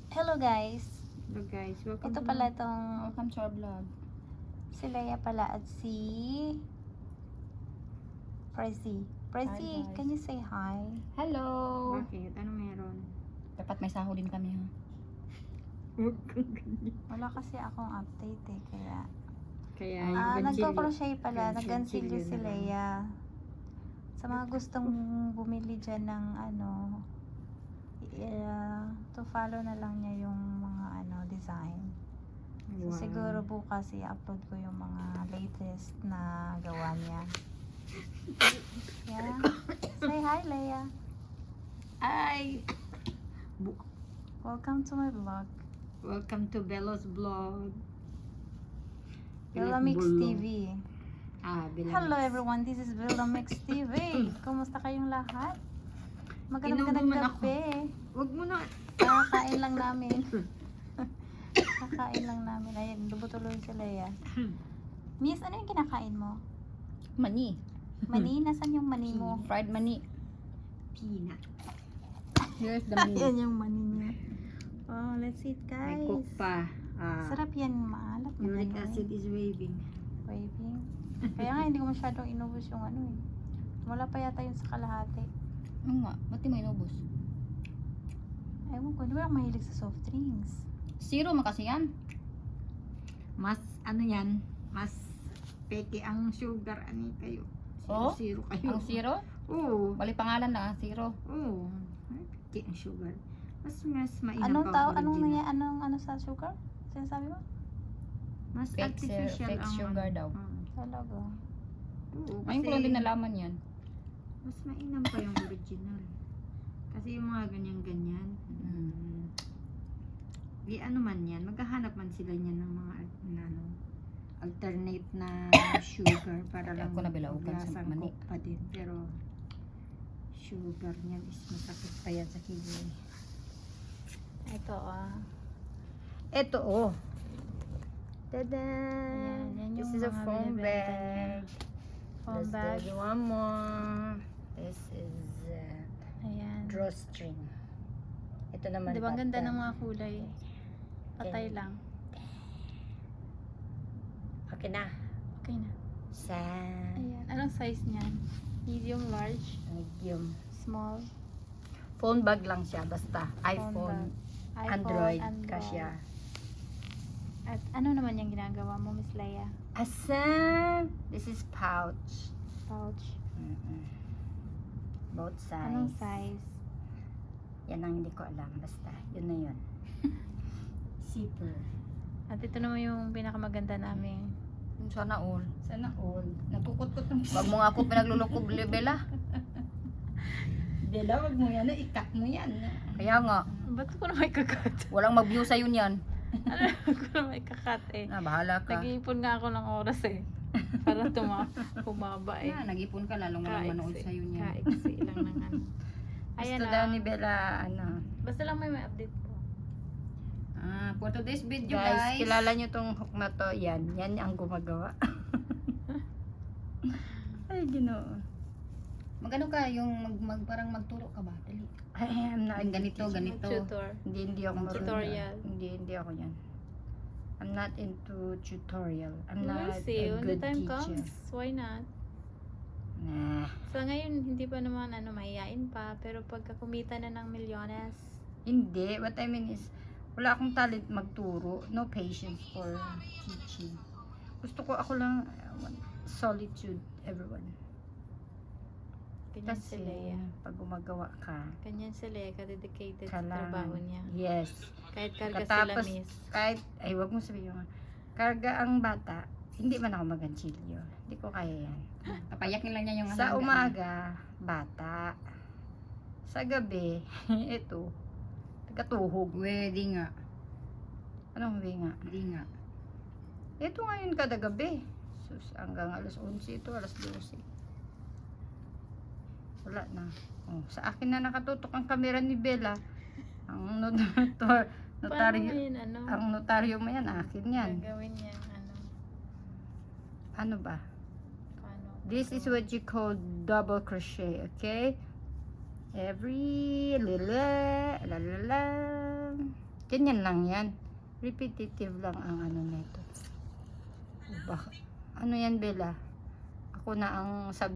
Hello guys. Hello guys, welcome Ito to pala my- tong welcome to our vlog. si Leia pala at si Prezi. Prezi, Hi, guys. can you say hi? Hello! Bakit? Anong meron? Dapat may sahod din kami ha. Huwag kang ganyan. Wala kasi akong update kaya Kaya yung ganchilyo. nagko-crochet pala, nag-ganchilyo Ganchilyo si na lang. Leia. Sa mga gustong bumili dyan ng to follow na lang niya yung mga design. So, Wow. siguro bukas i-upload ko yung mga latest na gawa niya. Yeah. Say hi, Leia. Ay! Welcome to my vlog. Welcome to Bella's vlog. Bella Mix Vlog. TV. Bella Hello Mix. everyone, this is Bella Mix TV. Kumusta kayong lahat? Magandang Inuman ako. gabi. Huwag mo na. Kakain lang namin. Kakain lang namin. Ayun, lubutuloy si Leia. Miss, ano yung kinakain mo? Mani. Mani? Nasaan yung mani mo? Fried mani. Peanut. Here's the mani. Ayan yung mani niya. Oh, let's eat May guys. cook pa. Sarap yan, maalat. Uric Maganda acid yun. is waving. Waving. Kaya nga, hindi ko masyadong inubos yung Wala pa yata yun sa kalahati. Oo nga, ba't di mo inubos? Ewan ko, di ba ako mahilig sa soft drinks? Zero man kasi yan. Mas ano yan? Mas peke ang sugar ani kayo. Oh? Zero kayo. Ang zero? Oo. Bali pangalan na, zero. Oo. Peke ang sugar. Mas mainam Anong pa ang anong original. ano sa sugar? Sinasabi mo? Mas Fake artificial fake ang sugar ano. daw. Talaga. Oo. Ngayon ko lang din nalaman yan. Mas mainam pa yung original. Kasi yung mga ganyan-ganyan. Di ano man yan. Maghahanap man sila niyan ng mga alternate na sugar para Kaya lang ako nabilaugan sa lasang mani. coke pa din. Pero sugar niyan is masakit pa yan sa kiwi. Ito Ito oh. Tada! Ayan, yan yung This is a mga foam binibenta bag. Foam Let's bag. do one more. This is Ayan. drawstring. Ito naman Di ba ang ganda pattern. ng mga kulay? Patay lang. Okay na. Okay na. Sa Ayan. Anong size niyan? Medium, large, medium. small? Phone bag lang siya. Basta iPhone, bag. Android, kasya. At ano naman yung ginagawa mo, Miss Leia? Asan? This is pouch. Pouch. Both sides. Anong size? Yan ang hindi ko alam. Basta, yun na yun. Zipper. At ito naman yung pinakamaganda namin. Sana all. Sana all. Nagkukot-kot ng Wag mo nga ako pinaglulukob, Bella. Bella, wag mo yan. Ikat mo yan. Kaya nga, Ba't ko na may kakat? walang mag-view sa'yo niyan. Ano ko na may kakat Bahala ka. Nag-iipon nga ako ng oras para bumaba Nag-ipon ka, lalong walang manood sa'yo niyan. Kaiksi lang ng Gusto daw ni Bella, Basta lang may update po. For today's video, guys, guys. kilala nyo tong hook na to. Yan ang gumagawa. Ay, ginoo. Magano ka, yung parang magturo ka ba? Dali. I am not Ganito, ganito. Tutor. Hindi ako marunong. Tutorial. Hindi ako yan. I'm not into tutorial. I'm We'll not see. a When the good time teacher. comes, why not? Nah. Sa ngayon, hindi pa naman mahihain pa. Pero pagka kumita na ng milyones, Hindi. What I mean is, wala akong talent magturo. No patience for teaching. Gusto ko ako lang solitude, everyone. ganyan si Kasi, Leia. pag gumagawa ka, Ganyan si Leia, ka-dedicated sa kailangan. trabaho niya. Yes. Kahit karga Katapos, sila, miss. kahit, ay wag mo sabihin yung, karga ang bata, hindi man ako maganchilyo. Hindi ko kaya yan. Papayakin lang niya yung Sa hanggang. umaga, bata. Sa gabi, ito, tagatuhog. Pwede nga. Anong hindi nga? Hindi nga. Ito ngayon kada gabi. Sus, hanggang alas 11 ito, alas 12. Wala na. Oh, sa akin na nakatutok ang kamera ni Bella. Ang Paano notaryo, ngayon, ang notaryo mo yan, akin yan. gagawin niya, Ano ba? paano? This is what you call double crochet, okay? Every la la la la la Ganyan lang yan. Repetitive lang ang ano nito. Baka, ano yan, Bella? Ako na ang